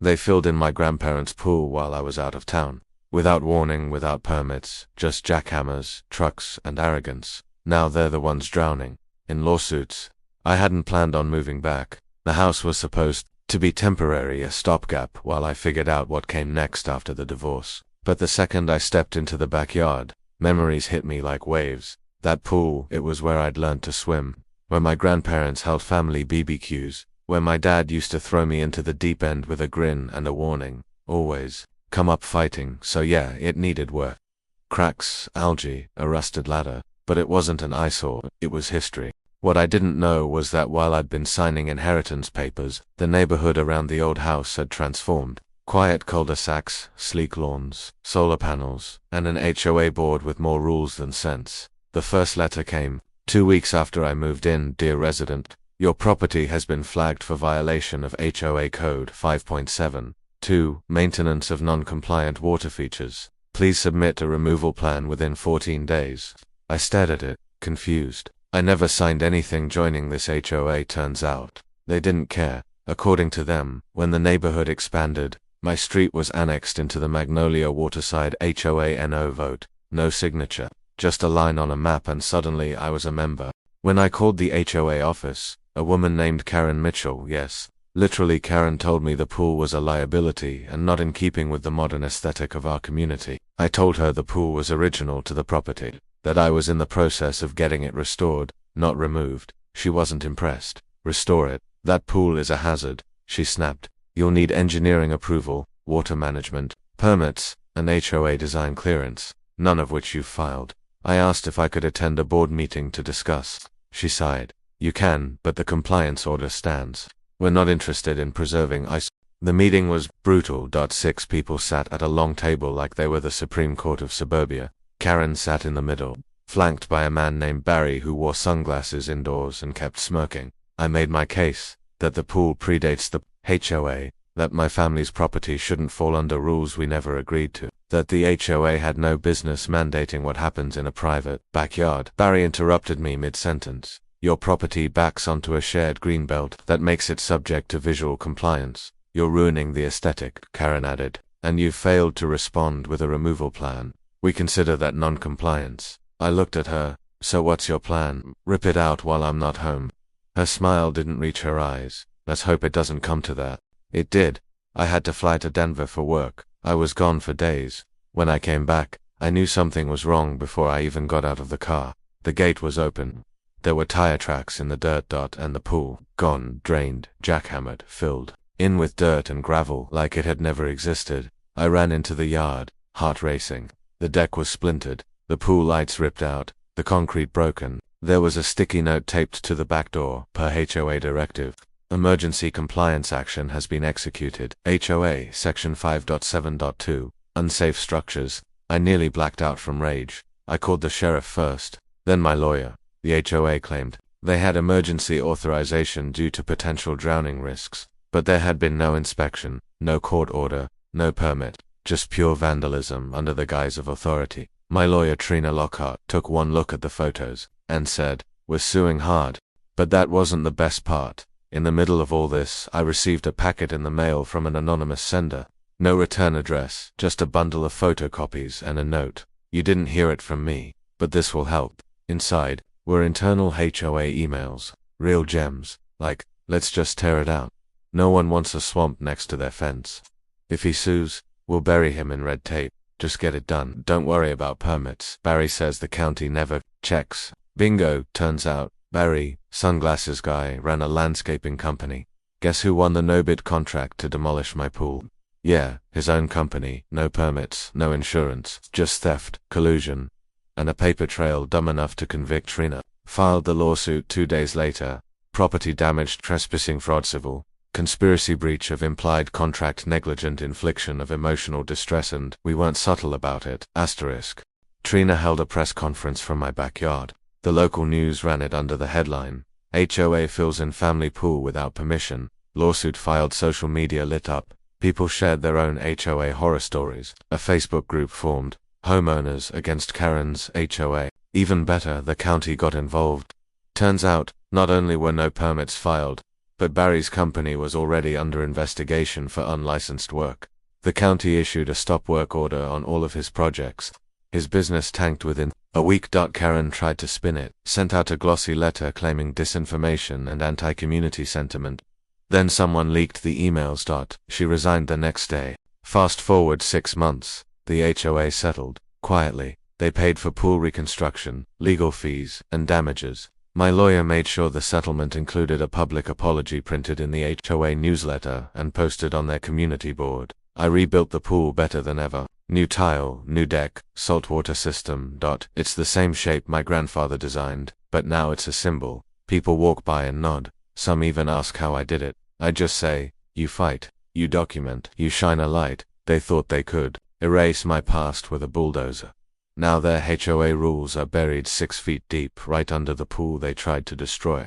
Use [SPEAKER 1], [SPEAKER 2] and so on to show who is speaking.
[SPEAKER 1] They filled in my grandparents' pool while I was out of town. Without warning, without permits, just jackhammers, trucks, and arrogance. Now they're the ones drowning. In lawsuits. I hadn't planned on moving back. The house was supposed to be temporary, a stopgap while I figured out what came next after the divorce. But the second I stepped into the backyard, memories hit me like waves. That pool, it was where I'd learned to swim, where my grandparents held family BBQs, where my dad used to throw me into the deep end with a grin and a warning. Always. Come up fighting, so yeah, it needed work. Cracks, algae, a rusted ladder. But it wasn't an eyesore, it was history. What I didn't know was that while I'd been signing inheritance papers, the neighborhood around the old house had transformed. Quiet cul-de-sacs, sleek lawns, solar panels, and an HOA board with more rules than sense. The first letter came 2 weeks after I moved in. Dear resident, your property has been flagged for violation of HOA Code 5.7. 2. Maintenance of non-compliant water features. Please submit a removal plan within 14 days. I stared at it, confused. I never signed anything joining this HOA, turns out. They didn't care. According to them, when the neighborhood expanded, my street was annexed into the Magnolia Waterside HOA. No vote, no signature, just a line on a map, and suddenly I was a member. When I called the HOA office, a woman named Karen Mitchell, yes, literally Karen, told me the pool was a liability and not in keeping with the modern aesthetic of our community. I told her the pool was original to the property, that I was in the process of getting it restored, not removed. She wasn't impressed. Restore it. That pool is a hazard, she snapped. You'll need engineering approval, water management, permits, and HOA design clearance, none of which you've filed. I asked if I could attend a board meeting to discuss. She sighed. You can, but the compliance order stands. We're not interested in preserving ice. The meeting was brutal. 6 people sat at a long table like they were the Supreme Court of suburbia. Karen sat in the middle, flanked by a man named Barry who wore sunglasses indoors and kept smirking. I made my case, that the pool predates the HOA, that my family's property shouldn't fall under rules we never agreed to, that the HOA had no business mandating what happens in a private backyard. Barry interrupted me mid-sentence. Your property backs onto a shared greenbelt that makes it subject to visual compliance. You're ruining the aesthetic, Karen added, and you've failed to respond with a removal plan. We consider that non-compliance. I looked at her. So what's your plan? Rip it out while I'm not home. Her smile didn't reach her eyes. Let's hope it doesn't come to that. It did. I had to fly to Denver for work. I was gone for days. When I came back, I knew something was wrong before I even got out of the car. The gate was open. There were tire tracks in the dirt. And the pool, gone, drained, jackhammered, filled in with dirt and gravel like it had never existed. I ran into the yard, heart racing. The deck was splintered, the pool lights ripped out, the concrete broken. There was a sticky note taped to the back door, per HOA directive. Emergency compliance action has been executed. HOA, Section 5.7.2. Unsafe structures. I nearly blacked out from rage. I called the sheriff first, then my lawyer. The HOA claimed they had emergency authorization due to potential drowning risks, but there had been no inspection, no court order, no permit, just pure vandalism under the guise of authority. My lawyer Trina Lockhart took one look at the photos and said, "We're suing hard." But that wasn't the best part. In the middle of all this, I received a packet in the mail from an anonymous sender. No return address, just a bundle of photocopies and a note. You didn't hear it from me, but this will help. Inside were internal HOA emails, real gems, like, let's just tear it out. No one wants a swamp next to their fence. If he sues, we'll bury him in red tape. Just get it done. Don't worry about permits. Barry says the county never checks. Bingo, turns out, Barry, sunglasses guy, ran a landscaping company. Guess who won the no-bid contract to demolish my pool? Yeah, his own company. No permits, no insurance, just theft, collusion, and a paper trail dumb enough to convict Trina. Filed the lawsuit 2 days later. Property damaged, trespassing, fraud, civil, conspiracy, breach of implied contract, negligent infliction of emotional distress, and we weren't subtle about it. Asterisk. Trina held a press conference from my backyard. The local news ran it under the headline, HOA fills in family pool without permission. Lawsuit filed. Social media lit up. People shared their own HOA horror stories. A Facebook group formed, Homeowners Against Karen's HOA. Even better, the county got involved. Turns out, not only were no permits filed, but Barry's company was already under investigation for unlicensed work. The county issued a stop work order on all of his projects. His business tanked within a week. Karen tried to spin it, sent out a glossy letter claiming disinformation and anti-community sentiment. Then someone leaked the emails. She resigned the next day. Fast forward 6 months, the HOA settled, quietly. They paid for pool reconstruction, legal fees, and damages. My lawyer made sure the settlement included a public apology printed in the HOA newsletter and posted on their community board. I rebuilt the pool better than ever. New tile, new deck, saltwater system. It's the same shape my grandfather designed, but now it's a symbol. People walk by and nod. Some even ask how I did it. I just say, you fight, you document, you shine a light. They thought they could erase my past with a bulldozer. Now their HOA rules are buried 6 feet deep right under the pool they tried to destroy.